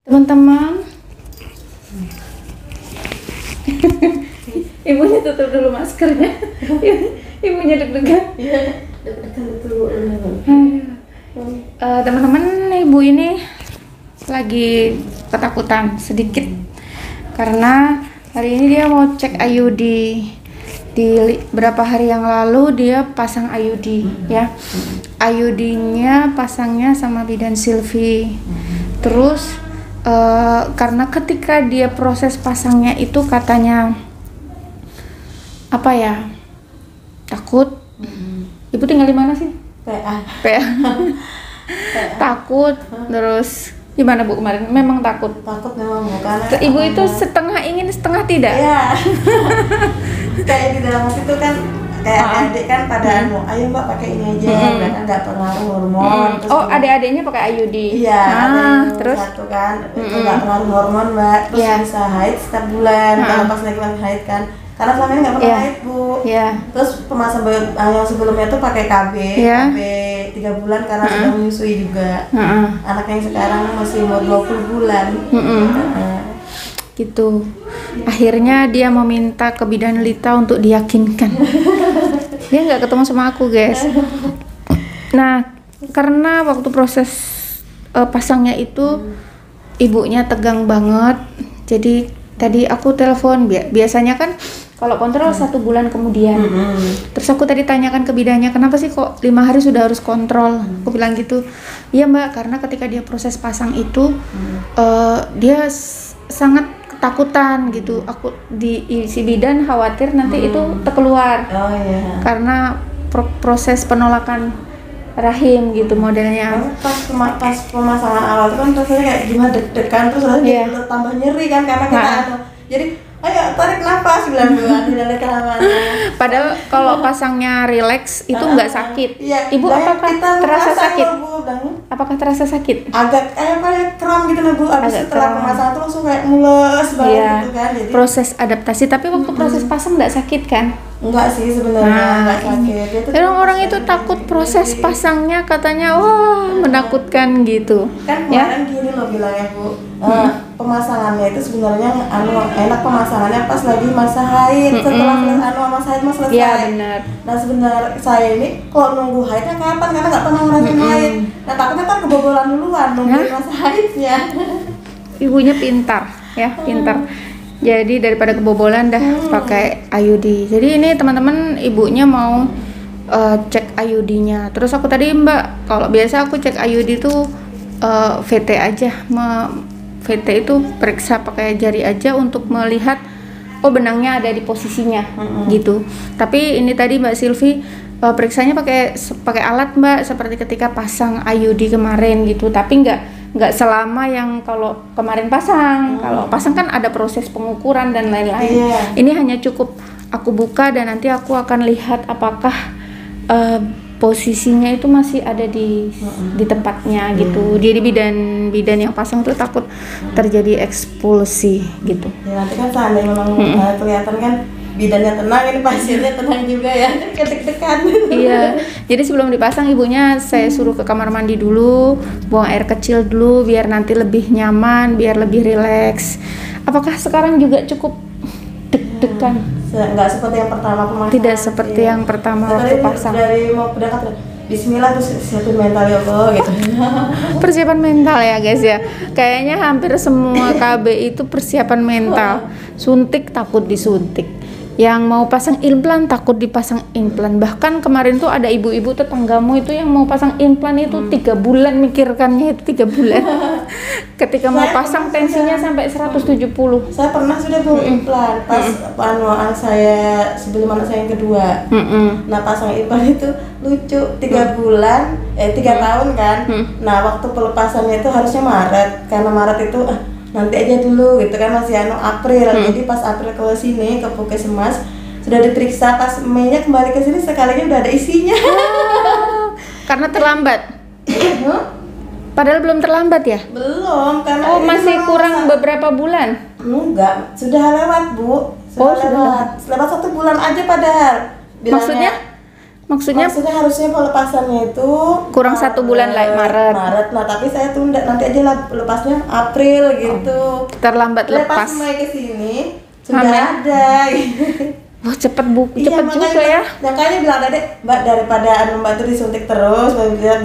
Teman-teman, ibunya tutup dulu maskernya. Ibunya deg-degan. Iya, deg-degan betul. Teman-teman, ibu ini lagi ketakutan sedikit karena hari ini dia mau cek IUD. Berapa hari yang lalu dia pasang IUD ya. IUD-nya pasangnya sama bidan Silvi. Terus karena ketika dia proses pasangnya itu katanya apa ya, takut. Ibu tinggal di mana sih? PA. Takut. Terus gimana Bu kemarin? Memang takut Memang karena ibu itu setengah ingin setengah tidak. Iya. Kayak di dalam itu kan kayak adik kan pada ayo Mbak pakai ini aja, kan nggak pengaruh hormon. Oh, adik-adiknya pakai IUD. Iya, terus satu kan itu nggak pengaruh hormon Mbak, terus bisa haid setiap bulan kalau pas lagi haid kan, karena selama ini nggak pernah haid Bu. Terus pemasangan yang sebelumnya tuh pakai KB 3 bulan karena sudah menyusui juga. Anaknya yang sekarang masih umur 20 bulan. Gitu. Akhirnya dia meminta ke bidan Lita untuk diyakinkan. Dia nggak ketemu sama aku, guys. Nah, karena waktu proses pasangnya itu ibunya tegang banget. Jadi tadi aku telepon, biasanya kan kalau kontrol 1 bulan kemudian. Terus aku tadi tanyakan ke bidannya, kenapa sih kok 5 hari sudah harus kontrol? Aku bilang gitu. Iya Mbak, karena ketika dia proses pasang itu dia sangat ketakutan gitu. Aku si bidan khawatir nanti itu terkeluar. Karena proses penolakan rahim gitu modelnya. Pas pemasangan awal itu kan rasanya kayak gimana, deg-degan, terus rasanya tambah nyeri kan karena kita jadi ayo tarik nafas bilang tidak kelamaan. Padahal kalau pasangnya relax itu nggak sakit. Ibu apakah terasa sakit? Apakah terasa sakit? Agak kayak kram gitu lah Bu. Abis setelah pemasangan tuh langsung kayak mules banget gitu kan. Jadi proses adaptasi. Tapi waktu proses pasang nggak sakit kan? Enggak sih sebenarnya, nggak sakit. Orang itu takut proses pasangnya, katanya wah menakutkan gitu. Kan kemarin gini loh bilangnya Bu, pemasangannya itu sebenarnya enak pemasangannya pas lagi masa haid, setelah masa haid selesai. Iya benar. Nah sebenarnya saya ini kalau nunggu haidnya kapan, karena nggak pernah ngerasain haid. Nah takutnya kan kebobolan duluan nunggu masa haidnya. Ibunya pintar ya, pintar. Jadi daripada kebobolan dah pakai IUD. Jadi ini teman-teman, ibunya mau cek IUD-nya. Terus aku tadi Mbak, kalau biasa aku cek IUD itu VT aja. VT itu periksa pakai jari aja untuk melihat benangnya ada di posisinya gitu. Tapi ini tadi Mbak Silvi periksanya pakai alat Mbak, seperti ketika pasang IUD kemarin gitu. Tapi nggak selama yang kalau kemarin pasang. Kalau pasang kan ada proses pengukuran dan lain-lain. Ini hanya cukup aku buka dan nanti aku akan lihat apakah posisinya itu masih ada di tempatnya gitu. Jadi bidan yang pasang itu takut terjadi ekspulsi gitu. Ya nanti kan seandainya memang kelihatan kan bidannya tenang, ini pasiennya tenang juga ya, ketek-tekan. Iya, jadi sebelum dipasang ibunya saya suruh ke kamar mandi dulu, buang air kecil dulu biar nanti lebih nyaman, biar lebih rileks. Apakah sekarang juga cukup deg-degan? Nggak seperti yang pertama pemasangan. Tidak seperti yang pertama waktu pasang. Dari mau berangkat, Bismillah terus siapin mental ya Allah gitu. Persiapan mental ya guys ya. Kayaknya hampir semua KB itu persiapan mental. Suntik takut disuntik. Yang mau pasang implan takut dipasang implan. Bahkan kemarin tuh ada ibu-ibu tetanggamu itu yang mau pasang implan itu 3 bulan mikirkannya, itu 3 bulan. Ketika mau pasang tensinya sampai 170. Saya pernah sudah bawa implan pas anak saya sebelum anak saya yang kedua. Nah pasang implan itu lucu, 3 bulan 3 tahun kan. Nah waktu pelepasannya itu harusnya Maret, karena Maret itu nanti aja dulu gitu kan, masih April. Jadi pas April ke sini ke Puskesmas sudah diperiksa, pas Mei-nya kembali ke sini sekalinya udah ada isinya. Karena terlambat. Padahal belum terlambat ya? Belum, karena masih kurang beberapa bulan. Enggak, sudah lewat Bu. Sudah lewat 1 bulan aja padahal. Bilangnya, Maksudnya harusnya pelepasannya itu kurang 1 bulan lah, Maret. Nah tapi saya tunda, nanti aja lah lepasnya April gitu. Terlambat lepas. Mulai ke sini sudah ada. Wah, cepet cepet juga ya. Makanya bilang tadi Mbak, daripada Mbak itu disuntik terus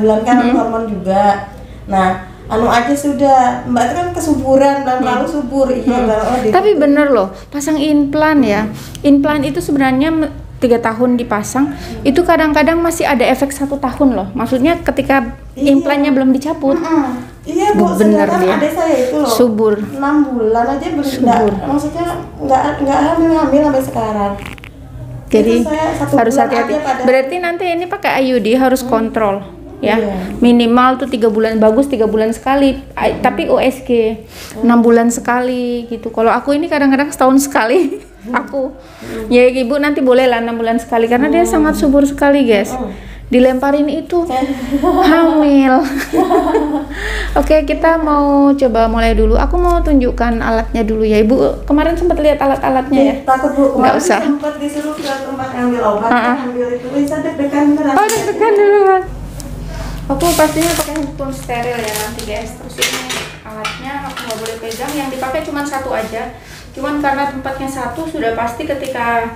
bulan kan hormon juga. Nah, aja sudah. Mbak itu kan kesuburan dan terlalu subur. Tapi bener loh, pasang implan ya. Implan itu sebenarnya 3 tahun dipasang, itu kadang-kadang masih ada efek 1 tahun loh. Maksudnya ketika implannya belum dicabut. Iya Bu, bener dia. Ada saya itu loh. Subur. 6 bulan aja maksudnya nggak hamil sampai sekarang. Jadi harus hati-hati. Berarti nanti ini pakai IUD harus kontrol ya. Minimal tuh 3 bulan, bagus 3 bulan sekali. Tapi USG 6 bulan sekali gitu. Kalau aku ini kadang-kadang setahun sekali. Aku ya ibu nanti boleh lah 6 bulan sekali karena dia sangat subur sekali guys. Dilemparin itu hamil. Oke, kita mau coba mulai dulu. Aku mau tunjukkan alatnya dulu ya ibu. Kemarin sempat lihat alat-alatnya ya? Takut Bu, nggak usah. Sempat disuruh ke tempat ambil obat, ambil itu bisa deg-degan beneran. Oh, deg-degan duluan. Aku pastinya pakai handphone steril ya nanti guys. Terus ini alatnya aku nggak boleh pegang, yang dipakai cuma 1 aja. Cuman karena tempatnya 1 sudah pasti ketika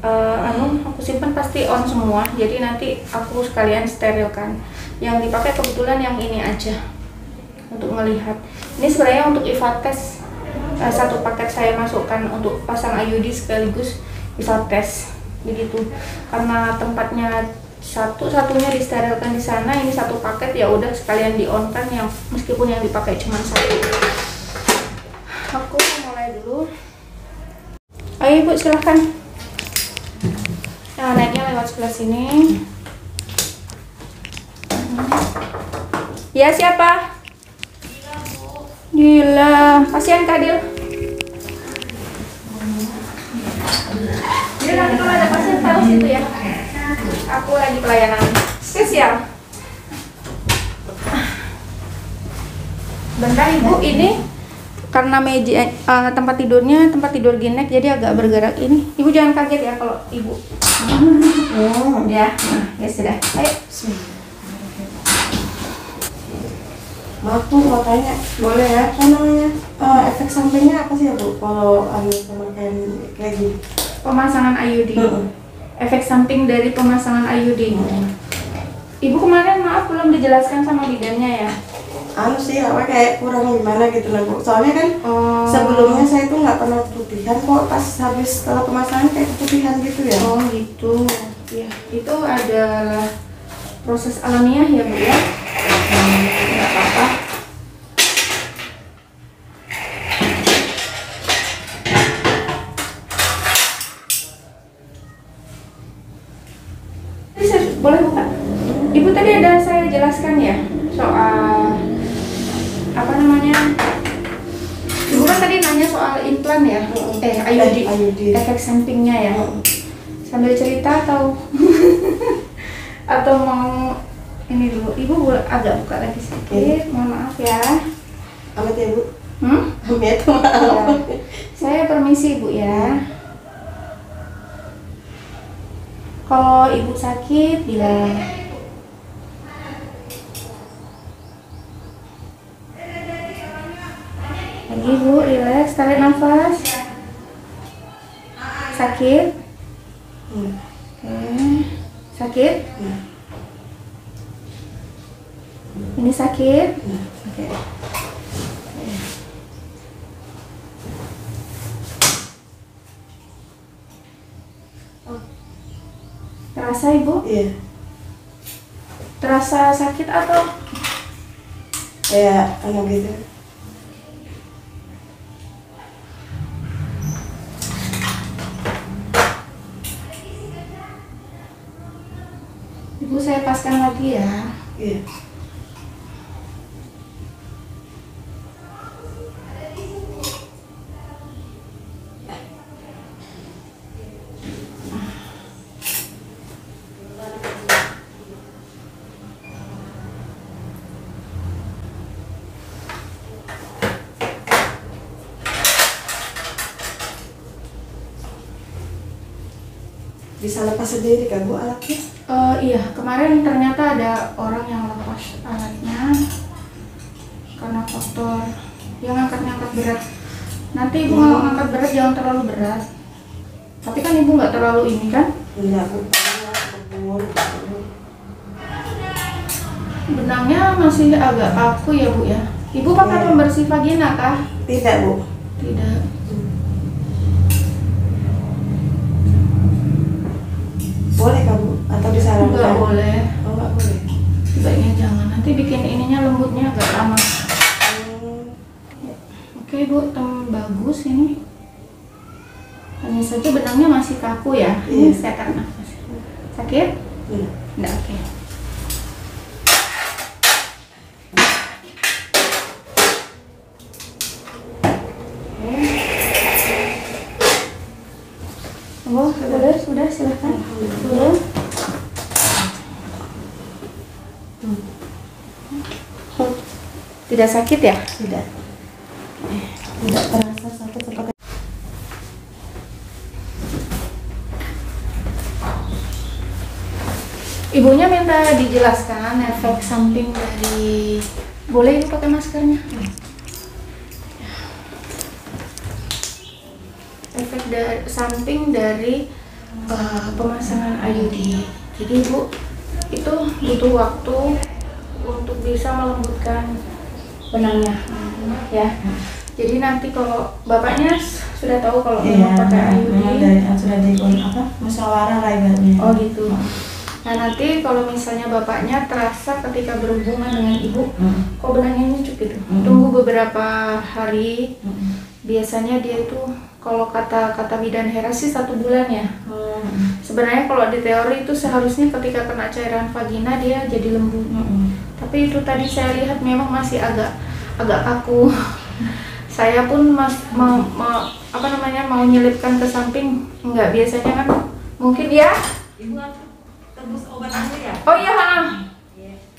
aku simpan pasti on semua, jadi nanti aku sekalian sterilkan. Yang dipakai kebetulan yang ini aja untuk melihat. Ini sebenarnya untuk IVA test, 1 paket saya masukkan untuk pasang IUD sekaligus IVA test begitu. Karena tempatnya satunya disterilkan di sana, ini 1 paket ya udah sekalian di on kan, yang meskipun yang dipakai cuma 1. Aku mulai dulu. Ayo ibu silahkan. Nah, naiknya lewat sebelah sini. Ya siapa? Gila, kasihan Kadil. Jadi nanti kalau ada pasien tahu situ ya. Aku lagi pelayanan spesial. Bentar ibu, ini karena meja tempat tidur ginek jadi agak bergerak ini. Ibu jangan kaget ya kalau ibu. Ya, ya sudah. Ayo. Maaf Bu, mau tanya, boleh ya? Apa namanya? Efek sampingnya apa sih ya Bu kalau ambil pemakaian kayak gini? Pemasangan IUD. Efek samping dari pemasangan IUD. Ibu kemarin maaf belum dijelaskan sama bidannya ya? Sih, apa kayak kurang gimana gitu lah Bu. Soalnya kan sebelumnya saya tuh nggak pernah keputihan, kok pas habis setelah pemasangan kayak keputihan gitu ya. Oh gitu. Ya, itu adalah proses alamiah ya Bu ya. Nggak apa-apa. Boleh buka? Ibu tadi ada saya jelaskan ya soal apa namanya? Ibu kan tadi nanya soal implan ya, IUD, efek sampingnya ya. Sambil cerita atau atau mau ini dulu? Ibu agak buka lagi sedikit, mohon maaf ya. Amit ya Bu. Amit, maaf. Ya. Saya permisi Bu ya. Kalau ibu sakit bilang. Lagi Bu, relax, tarik nafas. Sakit? Oke. Sakit? Ini sakit? Oke. Terasa Ibu? Iya. Terasa sakit atau? Kayak gitu. Ibu saya paskan lagi ya. Iya. Bisa lepas sendiri kan Bu alatnya? Iya, kemarin ternyata ada orang yang lepas alatnya karena faktor yang ngangkat berat. Nanti ibu kalau ngangkat berat jangan terlalu berat. Tapi kan ibu nggak terlalu ini kan? Iya bu, kebun. Benangnya masih agak kaku ya bu ya. Ibu pakai pembersih vagina kah? Tidak bu. Tidak. Boleh kah bu? Atau disarankan? Nggak boleh. Oh nggak boleh. Sebaiknya jangan. Nanti bikin ininya lembutnya agak lama. Oke bu, bagus ini. Hanya saja benangnya masih kaku ya. Ini saya tarik nafas. Sakit? Iya. Nggak, oke. Oh, sudah silahkan. Turun. Tidak sakit ya? Tidak. Tidak terasa sakit seperti. Ibunya minta dijelaskan efek samping dari, boleh ibu pakai maskernya? Efek samping dari pemasangan IUD. Jadi ibu itu butuh waktu untuk bisa melembutkan benangnya, ya. Jadi nanti kalau bapaknya sudah tahu kalau mau pakai IUD, sudah di musyawarah lah ibaratnya. oh gitu. Nah nanti kalau misalnya bapaknya terasa ketika berhubungan dengan ibu, kok benangnya nyucuk gitu, tunggu beberapa hari. Biasanya dia itu kalau kata bidan Hera sih 1 bulan ya. Sebenarnya kalau di teori itu seharusnya ketika kena cairan vagina dia jadi lembut. Tapi itu tadi saya lihat memang masih agak kaku. Saya pun mau nyelipkan ke samping, enggak, biasanya kan mungkin ya. Ibu tebus obat aja ya? Oh iya,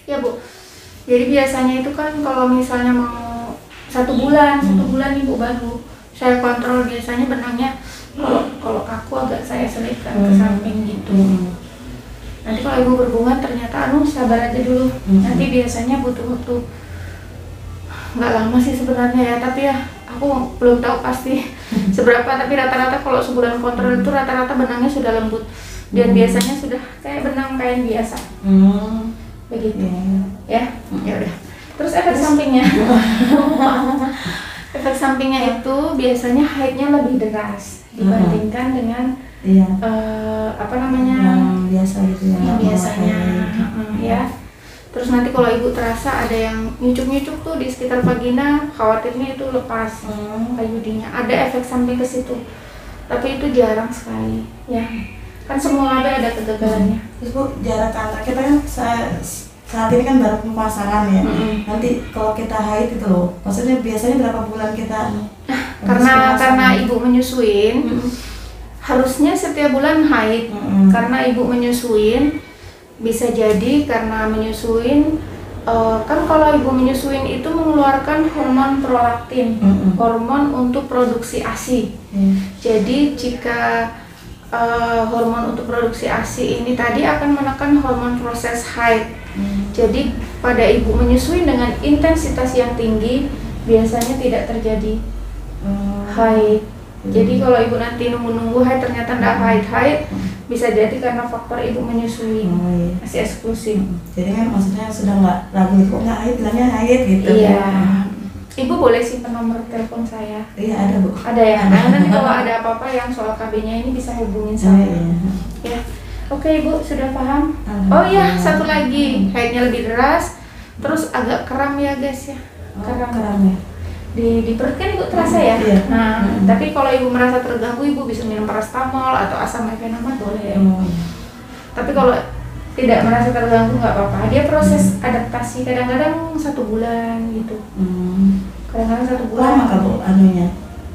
ya bu. Jadi biasanya itu kan kalau misalnya mau 1 bulan, 1 bulan ibu baru saya kontrol, biasanya benangnya kalau kaku agak saya selipkan ke samping gitu. Nanti kalau ibu berhubungan ternyata sabar aja dulu. Nanti biasanya butuh waktu nggak lama sih sebenarnya ya, tapi ya aku belum tahu pasti seberapa, tapi rata-rata kalau sebulan kontrol itu rata-rata benangnya sudah lembut dan biasanya sudah kayak benang kain biasa. Begitu. Ya udah. Terus efek sampingnya efek sampingnya itu biasanya haidnya lebih deras dibandingkan dengan yang biasa gitu ya. Biasanya ya. Terus nanti kalau ibu terasa ada yang nyucuk-nyucuk tuh di sekitar vagina, khawatirnya itu lepas IUD-nya. Ada efek samping ke situ. Tapi itu jarang sekali ya. Kan semua ada kegagalannya. Terus bu, jarak antara kita kan saat ini kan baru pemasangan ya. Nanti kalau kita haid itu loh, maksudnya biasanya berapa bulan kita? Karena ibu menyusuin, harusnya setiap bulan haid. Karena ibu menyusuin, bisa jadi karena menyusuin, kan kalau ibu menyusuin itu mengeluarkan hormon prolaktin, hormon untuk produksi ASI. Jadi jika hormon untuk produksi ASI ini tadi akan menekan hormon proses haid. Jadi pada ibu menyusui dengan intensitas yang tinggi biasanya tidak terjadi haid. Jadi kalau ibu nanti nunggu haid ternyata tidak haid, bisa jadi karena faktor ibu menyusui. Masih eksklusif. Jadi kan maksudnya sudah nggak ragu, kok nggak haid, bilangnya haid gitu. Iya. Ibu boleh simpan nomor telepon saya. Iya ada bu. Ada ya. Nah, nanti kalau ada apa-apa yang soal KB-nya ini bisa hubungin saya. Ya. Oke ibu, sudah paham? Oh iya, satu lagi, haidnya lebih deras, terus agak kram ya guys ya. Kram ya. Di perut kan ibu terasa ya. Nah, tapi kalau ibu merasa terganggu, ibu bisa minum paracetamol atau asam mefenamic boleh. Tapi kalau tidak merasa terganggu nggak apa-apa. Dia proses adaptasi, kadang-kadang 1 bulan gitu. Kadang-kadang 1 bulan. Lama kalau anunya,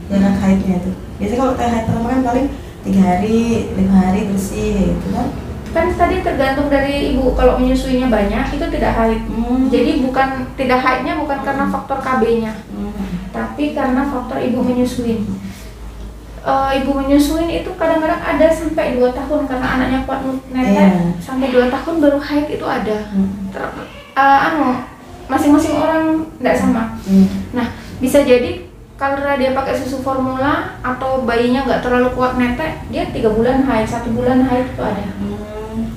jarak haidnya itu. Biasanya kalau haid pertama kan paling 3 hari, 5 hari bersih gitu kan? Kan tadi tergantung dari ibu, kalau menyusuinya banyak itu tidak haid. Jadi bukan tidak haidnya bukan karena faktor KB-nya, tapi karena faktor ibu menyusui. ibu menyusuin itu kadang-kadang ada sampai 2 tahun karena anaknya kuat netek. Iya. Sampai 2 tahun baru haid itu ada. Masing-masing orang tidak sama. Nah, bisa jadi karena dia pakai susu formula atau bayinya nggak terlalu kuat netek, dia 3 bulan haid, 1 bulan haid itu ada.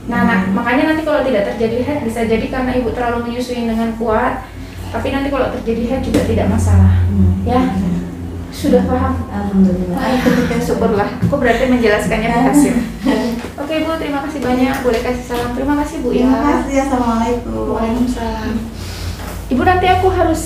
Nah, makanya nanti kalau tidak terjadi haid bisa jadi karena ibu terlalu menyusui dengan kuat, tapi nanti kalau terjadi haid juga tidak masalah. Ya, sudah paham? Alhamdulillah. Syukurlah, aku berarti menjelaskannya berhasil. Oke Bu, terima kasih banyak. Boleh kasih salam. Terima kasih Bu ya. Terima kasih. Assalamualaikum. Waalaikumsalam. Ibu, nanti aku harus